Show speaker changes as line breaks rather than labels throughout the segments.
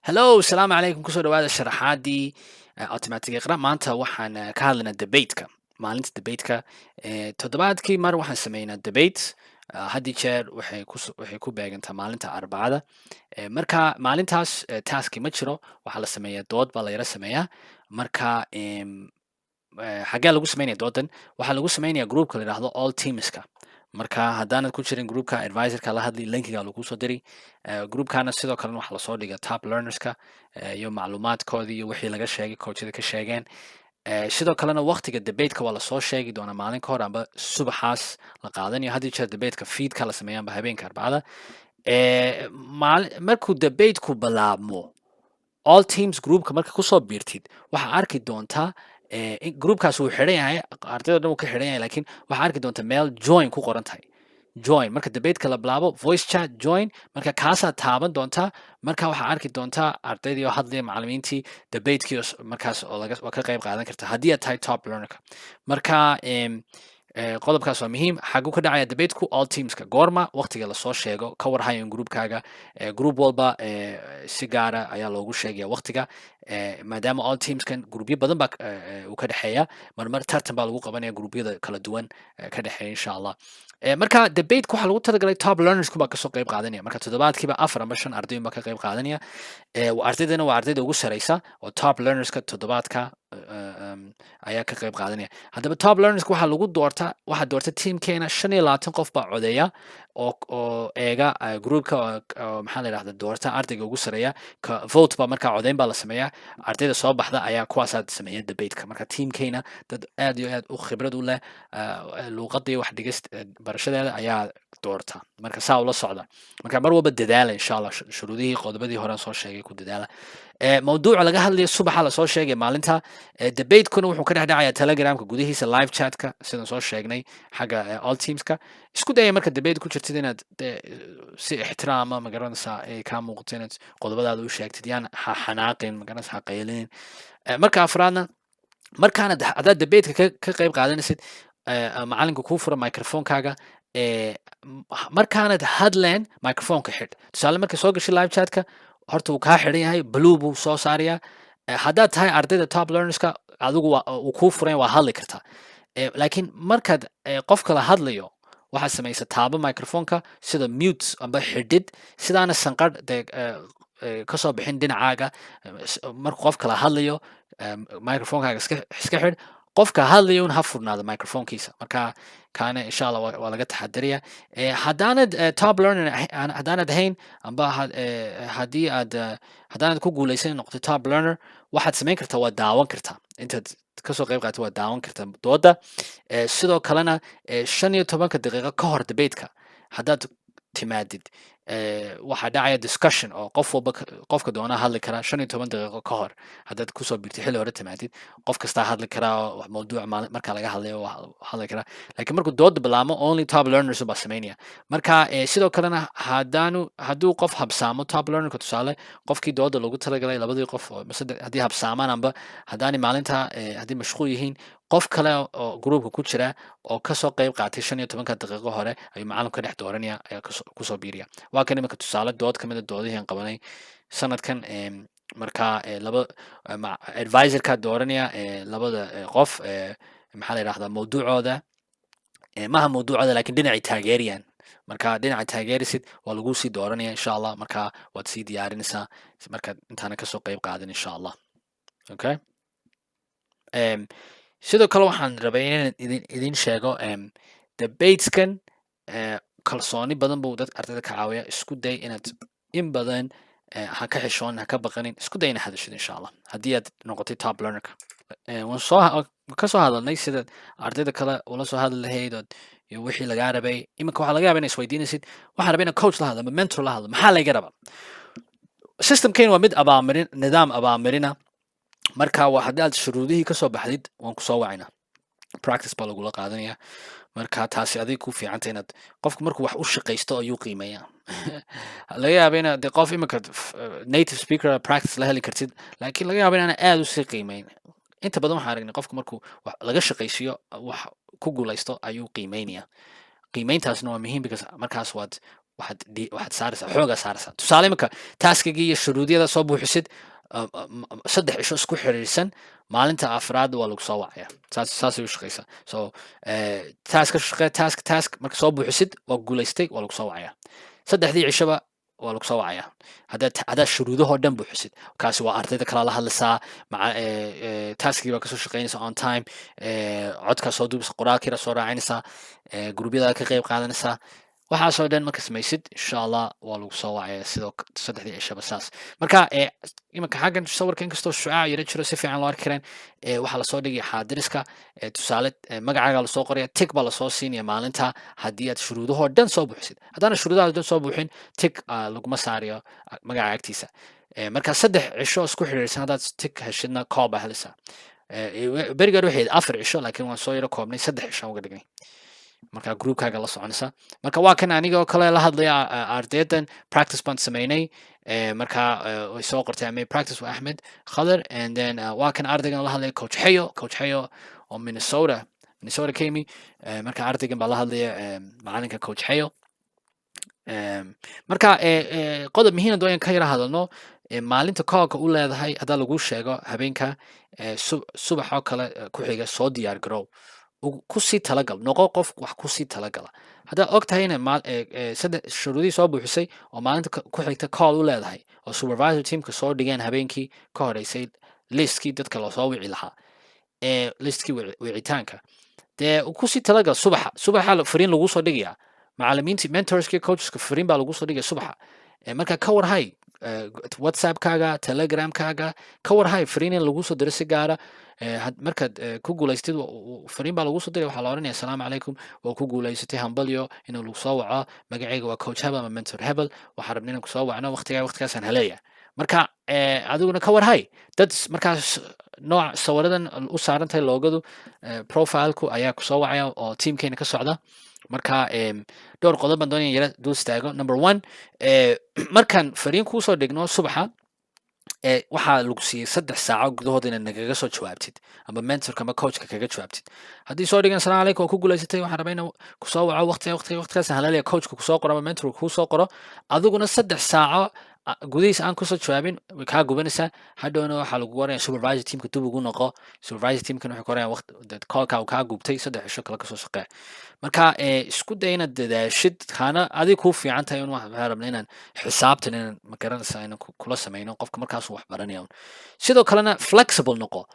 Hello, salaamu calaykum kusoo dhawaada sharaxaadii automatic iqra maanta waxaan ka hadlaynaa debateka maalinta debateka toddobaadkii mar waxaan sameynaa debate haddii jeer waxay ku beegantaa maalinta arbacada marka maalintaas taski ma jiro waxaa la sameeyaa dood baa la yara sameeyaa marka xaggee lagu sameynaya doodan waxaa lagu sameynaya groupka la yidhaahdo all teamska marka haddaanad ku jirin groupka advisorka la hadli linkiga lagu soo diri groupkana sidoo kalena waxaa lasoo dhiga top learnerska iyo macluumaadkoodii iyo wixii laga sheegay coachada ka sheegeen sidoo kalena waqtiga debateka waa lasoo sheegi doonaa maalin ka hor amba subaxaas la qaadanayo haddii jeer debateka feedka la sameeyaanba habeenka arbacada markuu debateku bilaabmo all teams groupka marka kusoo biirtid waxaa arki doontaa groupkaas wuu xiran yahay ardaydo dhan wuu ka xiran yahay lakin waxaa arki doonta meel join ku qoran tahay join marka debateka la bilaabo voice chat join marka kaasaa taaban doontaa marka waxaa arki doontaa ardaydii oo hadlaya macalimiintii debatekii markaas oo ka qayb qaadan karta haddii aad tahay top learnerka marka qodobkaas waa muhiim xagu ka dhacaya debateku all teamska goorma waqtiga lasoo sheego ka warhayo in groupkaaga group walba si gaara ayaa loogu sheegaya waqtiga maadaama all teamskan groupyo badan baa uu ka dhexeeya marmar tartan baa lagu qabanaya groupyada kala duwan ka dhexeeya insha allah marka debateka waxaa lagu talagalay top learnersku baa kasoo qayb qaadanaya marka toddobaadkiiba 4 amba 5 ardayn baa ka qayb qaadanaya ardaydana waa ardayda ugu sareysa oo top learnerska toddobaadka ayaa ka qayb qaadanaya haddaba top learnerska waxaa lagu doortaa waxaa doorta teamkeena 25 qof baa codeeya oo eega groupka maxaa la yidhahda doorta ardayga ugu sareeya vote baa markaa codeyn baa la sameeyaa ardayda soo baxda ayaa kuwaasaa sameeya debateka marka teamkeena dad aad iyo aad u khibrad u leh luuqadii wax dhigist barashadeeda ayaa doorta marka saa ula socda marka mar walba dadaala insha allah shuruudihii qodobadii hore soo sheegay ku dadaala mawduuca laga hadlayo subaxa lasoo sheegay maalinta debatekuna wuxuu ka dhex dhacaya telegramka gudihiisa live chatka sidaan soo sheegnay xagga all teamska isku daya marka debate ku jirtid inaad si ixtiraama magaranaysaa ay kaa muuqato inaad qodobadaada u sheegtid yaan ha xanaaqin magaranaysa ha qaylinin marka afraadna markaana haddaad debateka ka qayb qaadanaysid macalinka kuu fura microphonekaaga markaanad hadleen microphoneka xidh tusaale marka soo gashay live chatka horta wuu kaa xiran yahay blue buu soo saarayaa haddaad tahay ardayda top learnerska adigu uu kuu furan waa hadli kartaa laakiin markaad qof kala hadlayo waxaad samaysa taabo microphoneka sida mute amba xidhid sidaana sanqadh kasoo bixin dhinacaaga markuu qof kala hadlayo microphonekaaga iska xidh qofka hadlayo un ha furnaado microphonkiisa marka kaana insha allah waa laga taxadaraya haddaanad top learner haddaanad ahayn amba haddii aad haddaanad ku guulaysan noqoto top learner waxaad samayn kartaa waa daawan kartaa intaad kasoo qayb qaata waa daawan kartaa dooda sidoo kalena 15 daqiiqo ka hor debateka haddaad timaadid waxaa dhacaya discussion oo qofka doonaa hadli karaa 15 daqiiqo ka hor haddaad kusoo biirtid xilli hore timaadid qof kastaa hadli karaa oo mawduuc marka laga hadlayo hadli karaa laakiin markuu dooda bilaamo only top learners baa samaynaya marka sidoo kalena hadduu qof habsaamo top learnerka tusaale qofkii dooda loogu talagalay labadii qof haddii habsaamaan amba haddaanay maalinta haddii mashquul yihiin qof kale oo groupka ku jira oo kasoo qayb qaatay 15 daqiiqo hore ayuu macalinku ka dhex dooranaya ayaa kusoo biiriya waa kan iminka tusaale dood ka mida doodihii aan qabanay sanadkan marka laba advisorka dooranaya labada qof maxaa la yidhahdaa mawduucooda maha mawduucooda lakin dhinacay taageerayaan marka dhinaca taageerisid waa lagu sii dooranaya insha allah marka waad sii diyaarinaysaa markaad intaana kasoo qayb qaadan insha allah okay sidoo kale waxaan rabay inaan idin sheego debateskan kalsooni badan buu dad ardayda ka caawiya isku day inaad in badan ha ka xishoon ha ka baqanin isku day ina hadashid insha allah haddii aad noqotay top learnerka waan kasoo hadalnay sida ardayda kale ula soo hadli lahayd iyo wixii lagaa rabay iminka waxaa laga yaaba ina isweydiinaysid waxaan rabay ina coach la hadlo ama mentor la hadlo maxaa layga raba systemkeyn waa mid nidaam abaamirina marka waa haddii aad shuruudihii kasoo baxdid waan kusoo wacayna practice baa lagula qaadanaya marka taasi adig ku fiicanta inaad qofku markuu wax u shaqaysto ayuu qiimeeya laga yaaba ina de qof iminka native speaker practice la heli kartid laakiin laga yaaba inaana aad usii qiimeyn inta badan waxaan aragnay qofku markuu laga shaqaysiiyo wax ku guulaysto ayuu qiimeynaya qiimeyntaasna waa muhiim because markaas waad waxaad saaraysaa xoogaa saaraysaa tusaale iminka taskigii iyo shuruudiyada soo buuxisid 3 cisho isku xiriirsan maalinta afraad waa lagu soo wacaya saasay u shaqaysaa so task ka shaqee task marka soo buuxisid waa guulaystay waa lagu soo wacaya 3dii cishaba waa lagu soo wacaya haddaad shuruudahoo dhan buuxisid kaasi waa ardayda kalaa la hadlaysaa taskii baa kasoo shaqaynaysa on time codkaa soo duubisa qoraalkiira soo raacinaysaa gruubyada ka qayb qaadanaysaa waxaasoo dhan marka samaysid insha allah waa lagu soo wacaya sidoo 3dii cishaba saas marka imanka xaggan sawirka inkastoo shucaac yara jiro si fiican loo arki kareen waxaa lasoo dhigaya xaadiriska tusaale magacaaga lasoo qoraya tig baa lasoo siinaya maalinta haddii aad shuruudahoo dhan soo buuxisid haddaana shuruudahaas dhan soo buuxin tig laguma saarayo magaca agtiisa marka 3 cisho isku xiriirsan haddaad tig heshidna call baa helaysaa berigaad waxay 4 cisho laakiin waan soo yaro koobnay 3 cisho uga dhignay marka groupkaaga la soconaysa marka waa kan anigoo kale la hadlaya ardaydan practice baan sameynay marka way soo qortay amay practice waa Ahmed Khader and then waa kan ardaygan la hadlaya coach Hayo oo Minnesota Kemi marka ardaygan baa la hadlaya macalinka coach Hayo marka qodob muhiim ah oo ka yara hadalno maalinta callka u leedahay hadaa lagu sheego habeenka subax oo kale ku xiga soo diyaar garow kusii talagal noqo qof wax kusii talagala haddaa og tahay ina shuruudihii soo buuxisay oo maalinta ku xigta call u leedahay oo supervisor teamka soo dhigeen habeenkii ka horeysay listkii dadka loosoo wici lahaa listkii wicitaanka dee kusii talagal subaxa fariin lagu soo dhigayaa macalimiintii mentorskii coacheska fariin baa lagu soo dhigaya subaxa marka ka warhay whatsappkaaga telegramkaaga ka warhay fariin in lagu soo diro si gaara markaad ku guulaystid fariin baa lagu soo diray waxaa la oranaya assalaamu calaykum waa ku guulaysatay hambalyo inuu lagu soo waco magacayga waa coach hebel ama mentor hebel waxaa rabna inaan kusoo wacno waqtigaasaan heleeya marka adiguna ka warhay dad markaas nooc sawiradan u saaran tahay loogadu profileku ayaa kusoo wacaya oo teamkeena ka socda marka dhowr qodob baan doonaya yara dul istaago number 1 markaan fariin kuusoo dhigno subaxa waxaa lagu siiyey 3 saaco gudahood inaad nagaga soo jawaabtid ama mentorka ama coachka kaga jawaabtid haddii soo dhigan assalaamu calaykum waa ku guulaysatay waxaan rabaa inaan kusoo waco waqtigaas halaleya coachka kusoo qoro ama mentorka kusoo qoro adiguna 3 saaco gudihiis aan kusoo jawaabin way kaa gubanaysaa hadhowna waxaa lagu waraya supervisor teamka dib ugu noqo supervisor teamkan waxay korayaan waqti callka kaa gubtay 3 cisho kale kasoo shaqee marka isku day inaad dadaashid kaana adig kuu fiican tahay in waxaan rabna inaan xisaabtan inaan magaranaysaa inaan kula sameyno qofka markaasuu wax baranaya sidoo kalena flexible noqo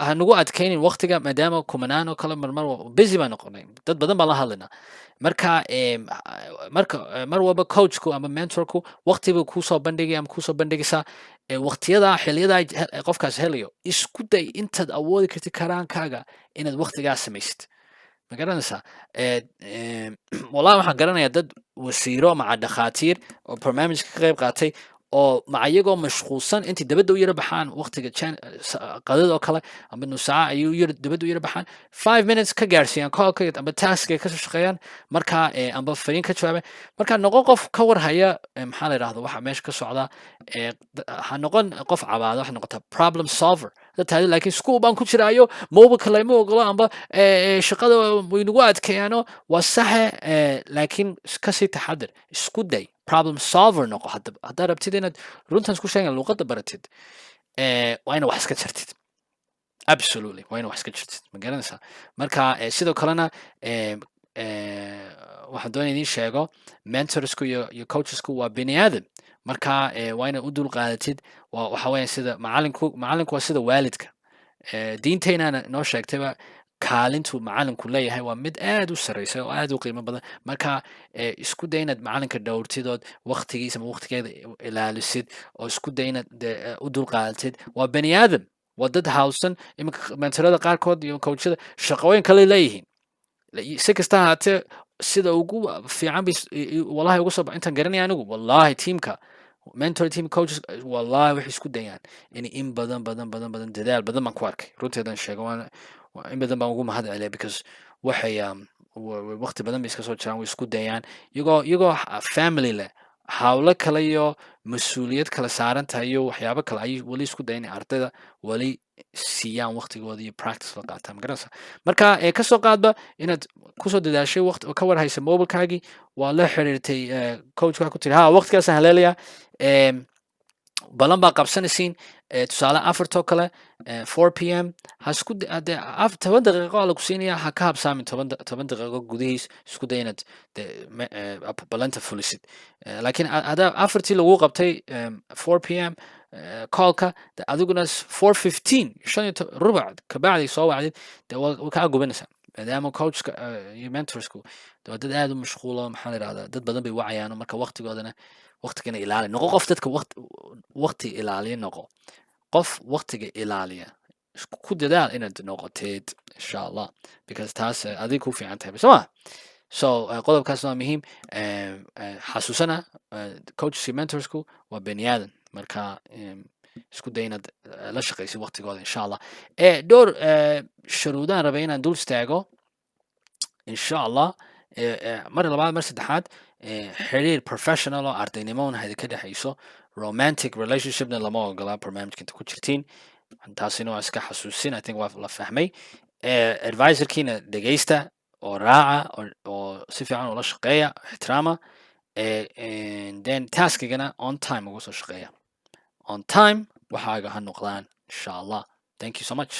ha nagu adkaynin waqtiga maadaama kumanaan oo kale marmar busy baan noqonay dad badan baan la hadlaynaa mar walba coachku ama mentorku waqtiba kuusoo bandhigaya ama kuusoo bandhigaysaa waqtiyada xiliyada qofkaas helayo isku day intaad awoodi kartid karaankaaga inaad waqtigaas samaysid ma garanaysaa wallahi waxaan garanayaa dad wasiiro maca dhakhaatiir oo barnaamijka ka qayb qaatay oo iyagoo mashquulsan intii dabadda u yara baxaan waqtiga qadada oo kale ama nusaaca ayuu dabadda u yara baxaan 5 minutes ka gaarsiiyaan callka ama taskay kasoo shaqeeyaan markaa amba fariin ka jawaabeen marka noqon qof ka warhaya maxaa la yidhahdo waxa meesha ka socda ha noqon qof cabaada waxa noqota problem solver dadtaadi laakiin school baan ku jiraayo mobilka layma ogolo amba shaqada waynagu adkeeyaano waa saxe laakiin kasii taxadir isku day problem solver noqo haddaa rabtid inaad runtan isku sheegan luuqadda baratid waa ina wax iska jartid absolutely waa ina wax iska jartid ma garanaysaa marka sidoo kalena waxaan doonaya idiin sheego mentorsku iyo coachesku waa bini aadam marka waa inaad u dul qaadatid waxa weya sida macalinku waa sida waalidka diintaynaana noo sheegtayba kaalintu macalinku leeyahay waa mid aad u sareysa oo aad u qiimo badan marka isku day inaad macalinka dhowrtidood waqtigiisa ama waqtigeeda ilaalisid oo isku day inaad u dulqaadatid waa bani aadam waa dad hawsan iminka mentorada qaarkood iyo coachada shaqooyin kale leeyihiin si kasta ahaatee sida ugu fiican bay wallahi uga soo intaan garanaya anigu wallahi teamka mentor team coaches wallahi waxay isku dayaan in badan dadaal badan baan ku arkay runteedan sheego in badan baan ugu mahad celiya because waxay waqti badan bay iska soo jiraan way isku dayaan iyagoo family leh hawlo kale iyo mas-uuliyad kala saaran tahay iyo waxyaabo kale ayay weli isku dayan inay ardayda weli siiyaan waqtigooda iyo practice la qaataan magaranaysa marka kasoo qaadba inaad kusoo dadaashay waqti ka war haysa mobilkaagii waa la xiriirtay coach waa ku tiri ha waqtigaasaan haleelaya balan baa qabsanaysiin tusaale afartoo kale 4 p m hasku toban daqiiqo lagu siinaya ha ka habsaamin toban daqiiqo gudihiis isku day inaad balanta fulisid laakiin afartii lagu qabtay 4 p m callka adiguna 4:15 rubac kabacdi soo wacdid de waa kaa gubanaysaa maadaama coachka iyo mentorsku waa dad aad u mashquulo maxaa la yidhahdaa dad badan bay wacayaan marka waqtigoodana waqtigana ilaali noqo qof dadka waqti ilaaliya noqo qof waqtiga ilaaliya ku dadaal inaad noqoteed insha allah because taas adig ku fiican tahay soo ma so qodobkaas waa muhiim xasuusana coachska mentorsku waa bani aadan marka isku day inaad la shaqaysid waqtigooda insha allah dhowr shuruudaan rabay inaan dul istaago insha allah mar labaad mar saddexaad xiriir professional oo ardaynimona hadi ka dhexayso romantic relationshipna lama ogola barnaamijka inta ku jirtiin taasina waa iska xasuusin I think waa la fahmay advisorkiina dhegaysta oo raaca oo si fiican ula shaqeeya ixtiraama then taskigana on time ugu soo shaqeeya on time waxaaga ha noqdaan insha allah thank you so much